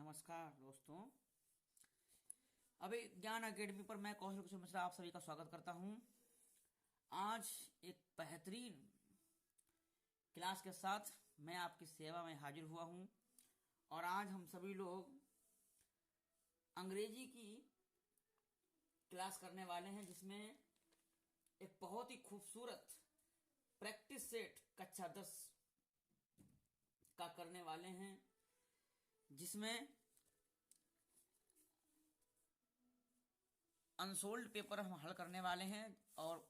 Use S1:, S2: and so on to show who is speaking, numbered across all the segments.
S1: नमस्कार दोस्तों। अभी ज्ञान अकेडमी पर मैं कौशल किशोर मिश्रा आप सभी का स्वागत करता हूं। आज एक बेहतरीन क्लास के साथ मैं आपकी सेवा में हाजिर हुआ हूं और आज हम सभी लोग अंग्रेजी की क्लास करने वाले हैं, जिसमें एक बहुत ही खूबसूरत प्रैक्टिस सेट कक्षा 10 का करने वाले हैं, जिसमें अनसोल्ड पेपर हम हल करने वाले हैं और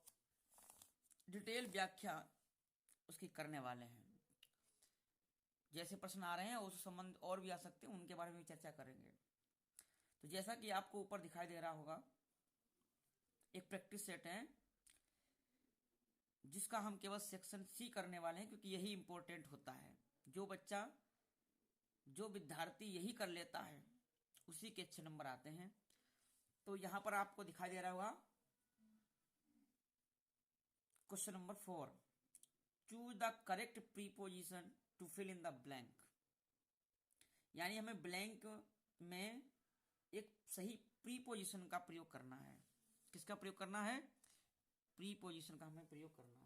S1: डिटेल व्याख्या उसकी करने वाले हैं। जैसे प्रश्न आ रहे हैं उस संबंध और भी आ सकते हैं, उनके बारे में भी चर्चा करेंगे। तो जैसा कि आपको ऊपर दिखाई दे रहा होगा, एक प्रैक्टिस सेट है जिसका हम केवल सेक्शन सी करने वाले हैं, क्योंकि यही इंपॉर्टेंट होता है। जो विद्यार्थी यही कर लेता है उसी के अच्छे नंबर आते हैं। तो यहां पर आपको दिखाई दे रहा होगा question number 4, choose the correct preposition to fill in the blank. यानी हमें ब्लैंक में एक सही प्रीपोजिशन का प्रयोग करना है। किसका प्रयोग करना है? प्रीपोजिशन का हमें प्रयोग करना है।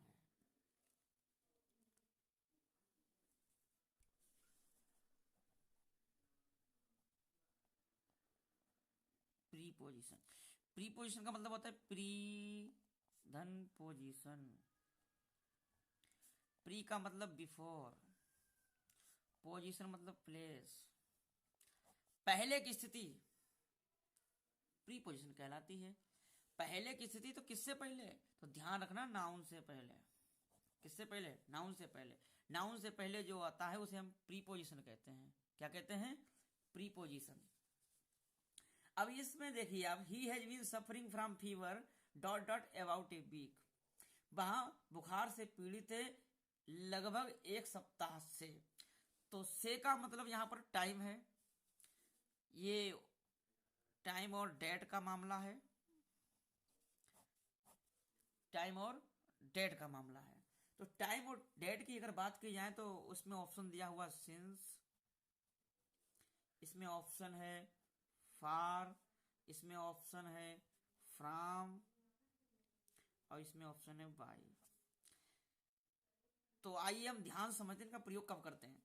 S1: प्रीपोजिशन का मतलब होता है प्री धन पोजिशन। प्री का मतलब बिफोर, पोजीशन मतलब प्लेस। पहले की स्थिति प्रीपोजिशन कहलाती है। पहले की स्थिति तो किससे पहले? तो ध्यान रखना, नाउन से पहले। किससे पहले? नाउन से पहले। नाउन से पहले जो आता है उसे हम प्रीपोजिशन कहते हैं। क्या कहते हैं? प्रीपोजिशन। अब इसमें देखिए आप, he has been suffering from fever dot dot about a week. वहां बुखार से पीड़ित है लगभग एक सप्ताह से। तो से का मतलब यहां पर टाइम है। ये टाइम और डेट का मामला है। टाइम और डेट का मामला है। तो टाइम और डेट की अगर बात की जाए तो उसमें ऑप्शन दिया हुआ सिंस, इसमें ऑप्शन है फार, इसमें ऑप्शन है फ्रॉम और इसमें ऑप्शन है बाई। तो आइए हम ध्यान समझते हैं इनका प्रयोग कब करते हैं।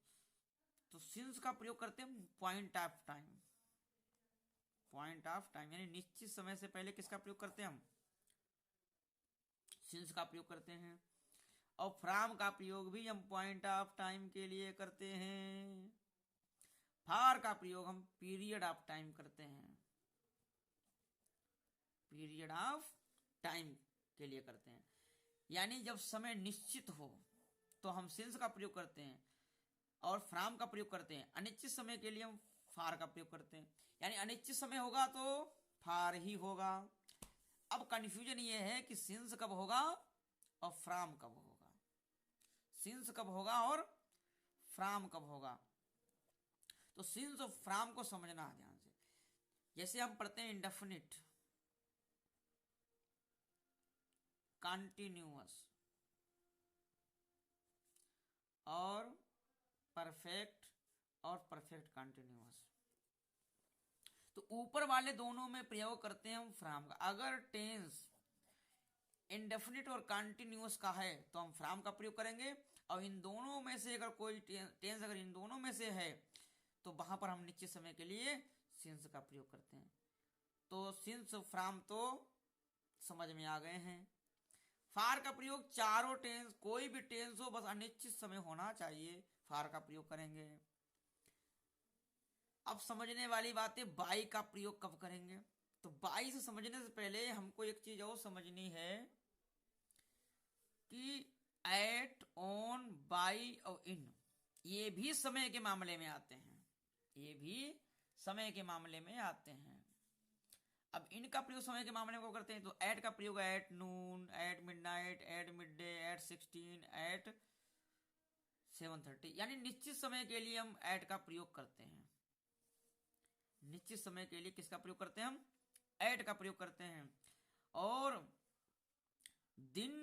S1: तो सिंस का प्रयोग करते हैं point of time. Point of time यानी निश्चित समय से पहले किसका प्रयोग करते हैं हम? सिंस का प्रयोग करते हैं। और फ्रॉम का प्रयोग भी हम पॉइंट ऑफ टाइम के लिए करते हैं। फार का प्रयोग हम पीरियड ऑफ टाइम करते हैं। पीरियड ऑफ टाइम के लिए करते हैं। यानी जब समय निश्चित हो तो हम सिंस का प्रयोग करते हैं और फ्रॉम का प्रयोग करते हैं। अनिश्चित समय के लिए हम फार का प्रयोग करते हैं। यानी अनिश्चित समय होगा तो फार ही होगा। अब कंफ्यूजन ये है कि सिंस कब होगा और फ्रॉम कब होगा। सिंस कब होगा और फ्रॉम कब होगा। तो सिंस और फ्रॉम को समझना है ध्यान से। जैसे हम पढ़ते हैं इंडेफिनिट, कंटिन्यूअस और परफेक्ट और परफेक्ट कंटिन्यूअस। तो ऊपर वाले दोनों में प्रयोग करते हैं हम फ्रॉम का। अगर टेंस इंडेफिनिट और कंटिन्यूअस का है तो हम फ्रॉम का प्रयोग करेंगे। और इन दोनों में से अगर कोई टेंस अगर इन दोनों में से है तो वहां पर हम निश्चित समय के लिए सिंस का प्रयोग करते हैं। तो सिंस फ्रॉम तो समझ में आ गए हैं। फार का प्रयोग चारों टेंस, कोई भी टेंस हो बस अनिश्चित समय होना चाहिए, फार का प्रयोग करेंगे। अब समझने वाली बात है बाई का प्रयोग कब करेंगे। तो बाई से समझने से पहले हमको एक चीज और समझनी है कि एट, ऑन, बाई और इन ये भी समय के मामले में आते हैं। ये भी समय के मामले में आते हैं। अब इनका प्रयोग समय के मामले में करते हैं तो एट का प्रयोग at noon, at midnight, at mid day, at 16, at 7:30। यानी निश्चित समय के लिए हम एट का प्रयोग करते हैं। निश्चित समय के लिए किसका प्रयोग करते हैं हम? एट का प्रयोग करते हैं। और दिन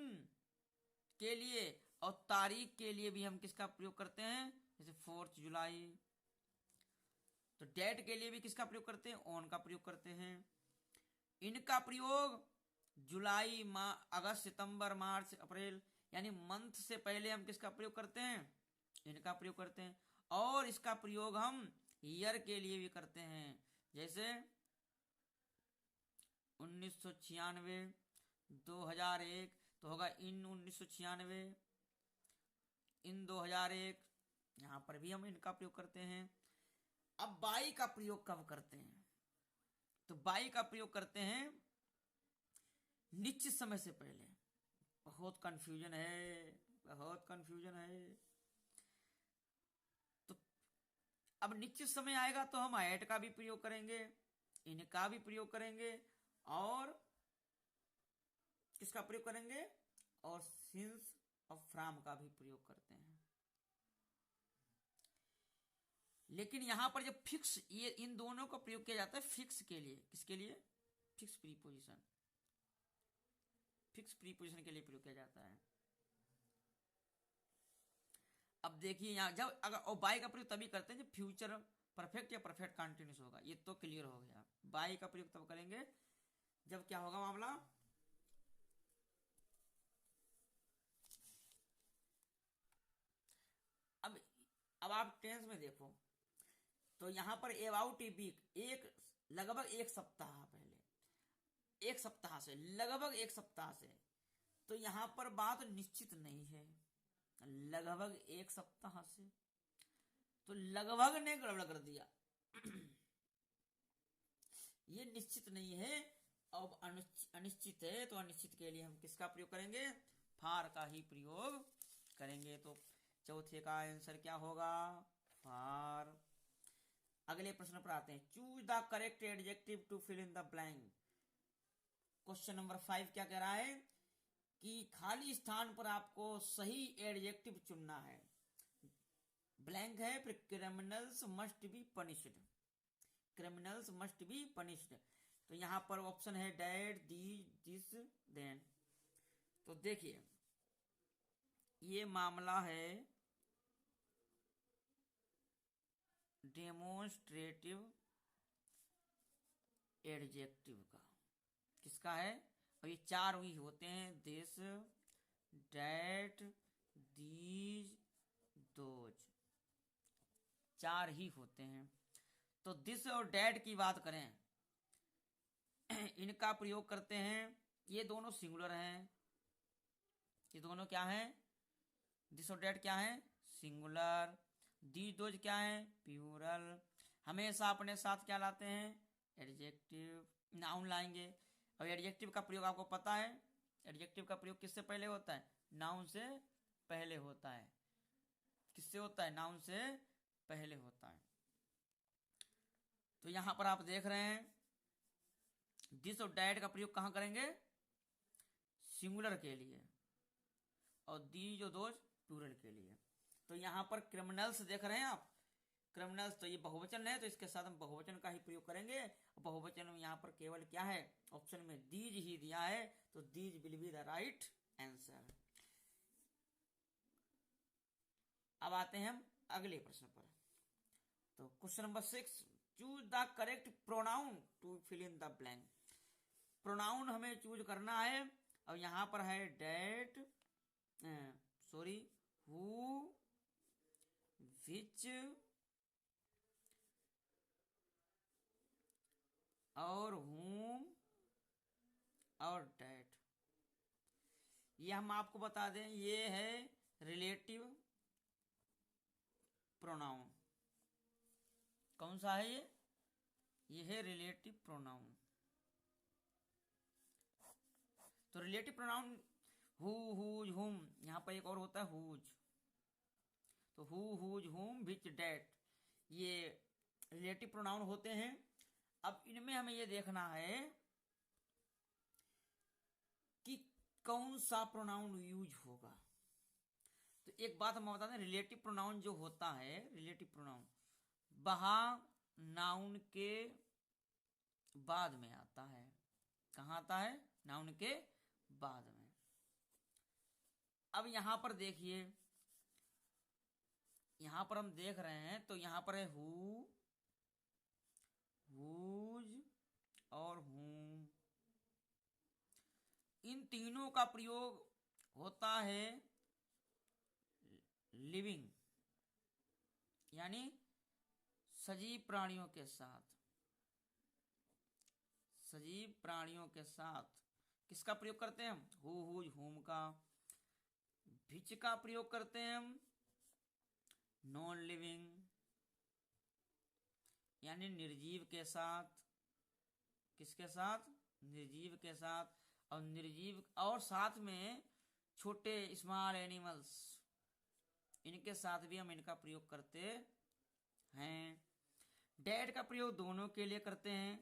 S1: के लिए और तारीख के लिए भी हम किसका प्रयोग करते हैं? जैसे 4 जुलाई। तो डेट के लिए भी किसका प्रयोग करते हैं? ऑन का प्रयोग करते हैं। इनका प्रयोग जुलाई, अगस्त, सितंबर, मार्च, अप्रैल यानी मंथ से पहले हम किसका प्रयोग करते हैं? इनका प्रयोग करते हैं। और इसका प्रयोग हम ईयर के लिए भी करते हैं, जैसे 1996, 2001 तो होगा इन 1996, इन 2001, यहां पर भी हम इनका प्रयोग करते हैं। अब बाई का प्रयोग कब करते हैं? तो बाई का प्रयोग करते हैं निश्चित समय से पहले। बहुत कंफ्यूजन है, बहुत कंफ्यूजन है। तो अब निश्चित समय आएगा तो हम एट का भी प्रयोग करेंगे, इनका भी प्रयोग करेंगे, और किसका प्रयोग करेंगे? और सिंस और फ्रॉम का भी प्रयोग करते हैं। लेकिन यहां पर जब फिक्स, ये इन दोनों का प्रयोग किया जाता है फिक्स के लिए। किसके लिए? फिक्स प्रीपोजिशन, फिक्स प्रीपोजिशन के लिए प्रयोग किया जाता है। अब देखिए यहां जब अगर और बाय का प्रयोग तभी करते हैं जब फ्यूचर परफेक्ट या परफेक्ट कंटिन्यूस होगा। ये तो क्लियर हो गया। बाय का प्रयोग तब करेंगे जब क्या होगा मामला? अब आप टेंस में देखो तो यहां पर अबाउट ए वीक, एक लगभग एक सप्ताह पहले, एक सप्ताह से, लगभग एक सप्ताह से, तो यहां पर बात निश्चित नहीं है। लगभग एक सप्ताह से, तो लगभग ने गड़बड़ कर दिया। ये निश्चित नहीं है। अब अनिश्चित है, तो अनिश्चित के लिए हम किसका प्रयोग करेंगे? फार का ही प्रयोग करेंगे। तो चौथे का आंसर क्या होगा? फार। अगले प्रश्न पर आते हैं। Choose the correct adjective to fill in the blank. Question number 5 क्या कह रहा है कि खाली स्थान पर आपको सही एडजेक्टिव चुनना है। ब्लैंक है, फिर criminals must be punished, criminals must be punished. तो यहां पर ऑप्शन है डैट, दीज, दिस, देन। तो देखिए ये मामला है डेमोन्स्ट्रेटिव एडजेक्टिव का। किसका है? और ये चार ही होते हैं, दिस, डैट, दीज, दोज, चार ही होते हैं। तो दिस और डैट की बात करें, इनका प्रयोग करते हैं। ये दोनों सिंगुलर हैं। ये दोनों क्या हैं? दिस और डैट क्या है? सिंगुलर। दीज दोज क्या है? प्लूरल। हमेशा अपने साथ क्या लाते हैं? एडजेक्टिव, नाउन लाएंगे। अब एडजेक्टिव का प्रयोग आपको पता है, एडजेक्टिव का प्रयोग किससे पहले होता है? नाउन से पहले होता है। किससे होता है? नाउन से पहले होता है। तो यहां पर आप देख रहे हैं दिस और डैट का प्रयोग कहां करेंगे? सिंगुलर के लिए, और दीज और दोज प्लूरल के लिए। तो यहां पर क्रिमिनल्स देख रहे हैं आप, क्रिमिनल्स, तो ये बहुवचन है, तो इसके साथ हम बहुवचन का ही प्रयोग करेंगे। बहुवचन में यहां पर केवल क्या है? ऑप्शन में दीज ही दिया है, तो these will be the right answer. अब आते हैं हम अगले प्रश्न पर। तो question number 6, choose the correct pronoun to fill in the blank. Pronoun हमें चूज करना है। अब यहां पर है डैट, सॉरी, हु, विच और whom और डैट। ये हम आपको बता दें, ये है रिलेटिव प्रोनाउन। कौन सा है ये? ये है रिलेटिव प्रोनाउन। तो रिलेटिव प्रोनाउन हु, हुज, हुम, यहां पर एक और होता है हुज। तो हु, हुज, हुम, विच, डैट, ये रिलेटिव प्रोनाउन होते हैं। अब इनमें हमें ये देखना है कि कौन सा प्रोनाउन यूज होगा। तो एक बात हम बता दें, रिलेटिव प्रोनाउन जो होता है, रिलेटिव प्रोनाउन वहां नाउन के बाद में आता है। कहां आता है? नाउन के बाद में। अब यहां पर देखिए, यहां पर हम देख रहे हैं, तो यहां पर है हु, हुज और हूम, इन तीनों का प्रयोग होता है लिविंग यानी सजीव प्राणियों के साथ। सजीव प्राणियों के साथ किसका प्रयोग करते हैं हम? हु हुज हुम का। भिच का प्रयोग करते हैं हम नॉन लिविंग यानी निर्जीव के साथ। किसके साथ? निर्जीव के साथ। और निर्जीव और साथ में छोटे स्मॉल एनिमल्स, इनके साथ भी हम इनका प्रयोग करते हैं। डेड का प्रयोग दोनों के लिए करते हैं,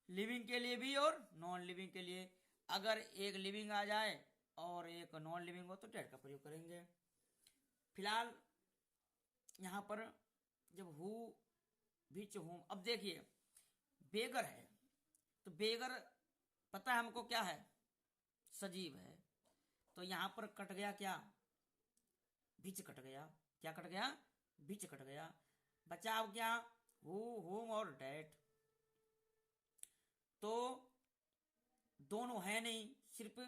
S1: लिविंग के लिए भी और नॉन लिविंग के लिए। अगर एक लिविंग आ जाए और एक नॉन लिविंग हो तो डेड का प्रयोग करेंगे। फिलहाल यहां पर जब हु भिच हूं, अब देखिए बेगर है तो बेगर पता है हमको क्या है? सजीव है। तो यहां पर कट गया क्या? भिच कट गया। क्या कट गया? भिच कट गया। बचा अब क्या? हु हुम और डेड। तो दोनों है नहीं, सिर्फ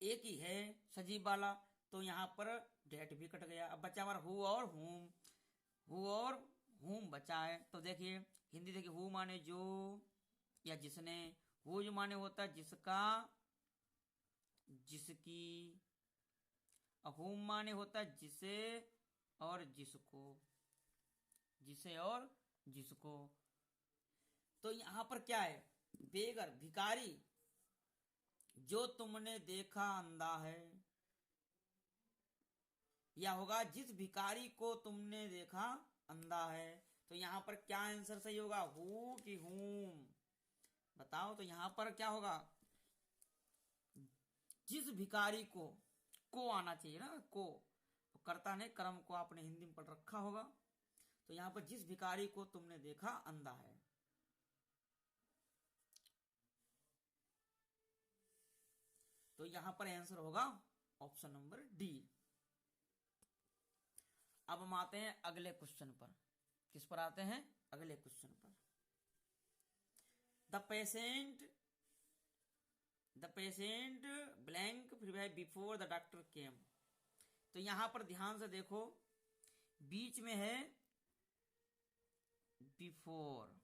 S1: एक ही है सजीव वाला, तो यहां पर डेड भी कट गया। अब बचा हमारा हु और हुम। हु और हुम बचा है। तो देखिए हिंदी देखिए, हु माने जो या जिसने, हुज माने होता है जिसका जिसकी, और हुम माने होता है जिसे और जिसको। जिसे और जिसको। तो यहां पर क्या है? बेगर भिखारी, जो तुमने देखा अंधा है, या होगा जिस भिखारी को तुमने देखा अंधा है। तो यहां पर क्या आंसर सही होगा? हु कि हुम? बताओ। तो यहां पर क्या होगा? जिस भिखारी को आना चाहिए ना, को तो कर्ता ने कर्म को आपने हिंदी में पढ़ रखा होगा। तो यहां पर जिस भिखारी को तुमने देखा अंधा है। तो यहां पर आंसर होगा ऑप्शन नंबर डी। अब हम आते हैं अगले क्वेश्चन पर। किस पर आते हैं? अगले क्वेश्चन पर। The patient blank before the doctor केम। तो यहां पर ध्यान से देखो, बीच में है बिफोर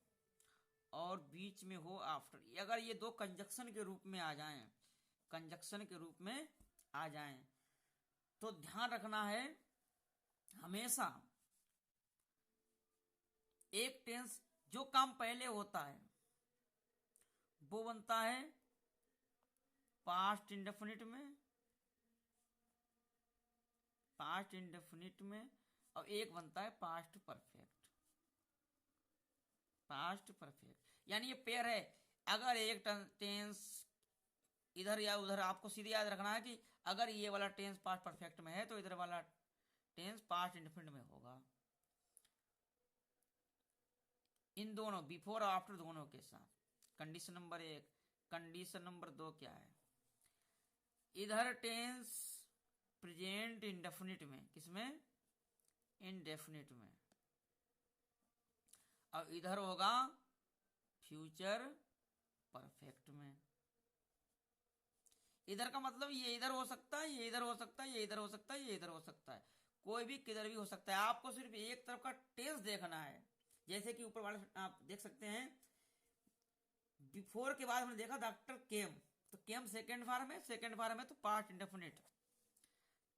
S1: और बीच में हो आफ्टर। अगर ये दो कंजक्शन के रूप में आ जाएं, कंजक्शन के रूप में आ जाएं, तो ध्यान रखना है हमेशा एक टेंस जो काम पहले होता है वो बनता है पास्ट इंडेफिनिट में, पास्ट इंडेफिनिट में, और एक बनता है पास्ट परफेक्ट। पास्ट परफेक्ट यानी ये पेयर है। अगर एक टेंस इधर या उधर, आपको सीधे याद रखना है कि अगर ये वाला टेंस पास्ट परफेक्ट में है तो इधर वाला टेंस पास्ट इंडेफिनिट में होगा। इन दोनों बिफोर और आफ्टर दोनों के साथ। Condition number 1। कंडीशन नंबर 2 क्या है? इधर टेंस प्रेजेंट इंडेफिनिट में, किसमें? इंडेफिनिट में, और इधर होगा फ्यूचर परफेक्ट में। इधर का मतलब ये इधर हो सकता है, ये इधर हो सकता है, ये इधर हो सकता है, ये इधर हो सकता है, कोई भी किधर भी हो सकता है। आपको सिर्फ एक तरफ का टेंस देखना है। जैसे कि ऊपर वाले आप देख सकते हैं, बिफोर के बाद हमने देखा डॉक्टर केम, तो केम सेकेंड फॉर्म है, सेकेंड फॉर्म है तो पास्ट इंडेफिनिट।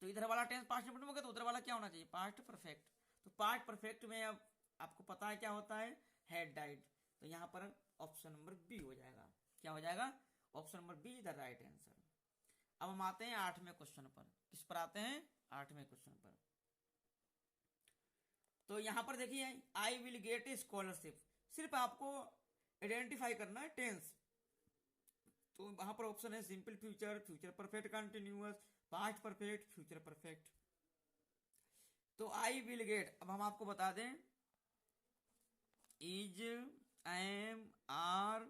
S1: तो इधर वाला टेंस पास्ट इंडेफिनिट हो गया, तो उधर वाला क्या होना चाहिए? Past perfect. तो पास्ट परफेक्ट में अब आपको पता है क्या होता है? Had died. तो यहां पर ऑप्शन नंबर बी हो जाएगा। क्या हो जाएगा? Option number B the right answer. अब हम आते हैं 8वें क्वेश्चन पर। किस पर आते हैं? 8वें क्वेश्चन पर। तो यहां पर देखिए, I will get A scholarship, सिर्फ आपको आइडेंटिफाई करना है टेंस। तो वहां पर ऑप्शन है simple future, future perfect continuous, past perfect, future perfect. तो आई विल गेट, अब हम आपको बता दें, इज, एम, आर,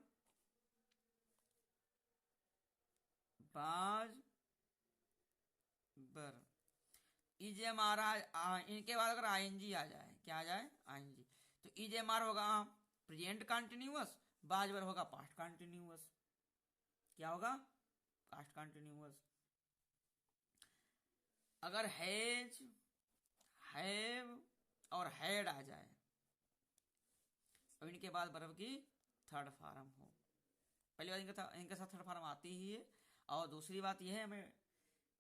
S1: बाज, बर। इज एम आर, इनके बाद अगर आईएनजी आ जाए, क्या आ जाए? आईएनजी, तो इज एम आर होगा प्रेजेंट कंटिन्यूअस, बाज वर्ब होगा पास्ट कंटिन्यूअस। क्या होगा? Past continuous. अगर हैज, हैव और हैड आ जाए और इनके बाद वर्ब की थर्ड फॉर्म हो, पहली बात इनके साथ थर्ड फॉर्म आती ही है। और दूसरी बात यह है, हमें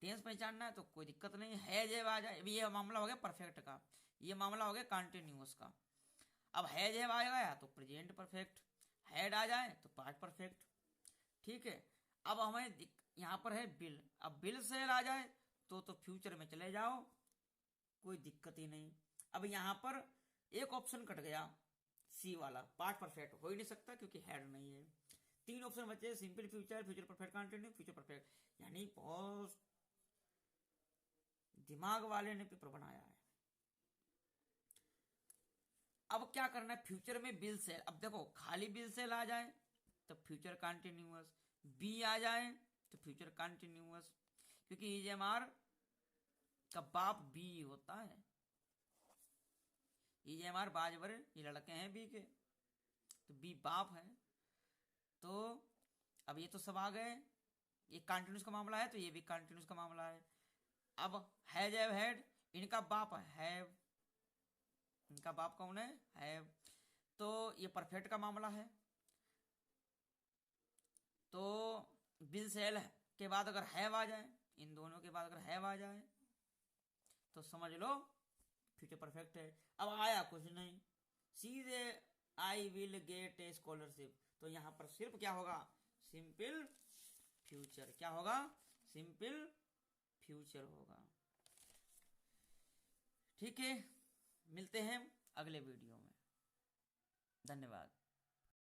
S1: टेंस पहचानना है तो कोई दिक्कत नहीं है। हैज हैव आ जाए, ये मामला हो गया परफेक्ट का, ये मामला हो गया कंटिन्यूअस का। अब हैज हैव आ गया तो प्रेजेंट परफेक्ट, हैड आ जाए तो पास्ट परफेक्ट। ठीक है, अब हमें यहाँ पर है बिल, अब बिल सेल आ जाए तो फ्यूचर में चले जाओ, कोई दिक्कत ही नहीं। अब यहाँ पर एक ऑप्शन कट गया, सी वाला, पास्ट परफेक्ट हो ही नहीं सकता क्योंकि हेड नहीं है। तीन ऑप्शन बचे, simple future, future perfect continue, future perfect. यानी बहुत दिमाग वाले ने पेपर बनाया है। अब क्या करना है, फ्यूचर में बिल सेल, अब देखो खाली बिल सेल आ जाए तो फ्यूचर कंटिन्यूअस, बी आ जाए तो फ्यूचर कंटिन्यूअस, क्योंकि ईजेएमआर का बाप बी होता है। ईजेएमआर बाजवर, ये लड़के हैं बी के, तो बी बाप है। तो अब ये तो सब आ गए, ये कंटिन्यूस का मामला है तो ये भी कंटिन्यूस का मामला है। अब हैज हैव हैड, इनका बाप हैव, इनका बाप कौन है? हैव। तो ये परफेक्ट का मामला है। तो बिल सेल के बाद अगर हैव आ जाए, इन दोनों के बाद अगर हैव आ जाए तो समझ लो फ्यूचर परफेक्ट है। अब आया कुछ नहीं, सीधे I will get A scholarship, तो यहां पर सिर्फ क्या होगा? Simple future. क्या होगा? सिंपल फ्यूचर होगा। ठीक है, मिलते हैं अगले वीडियो में। धन्यवाद।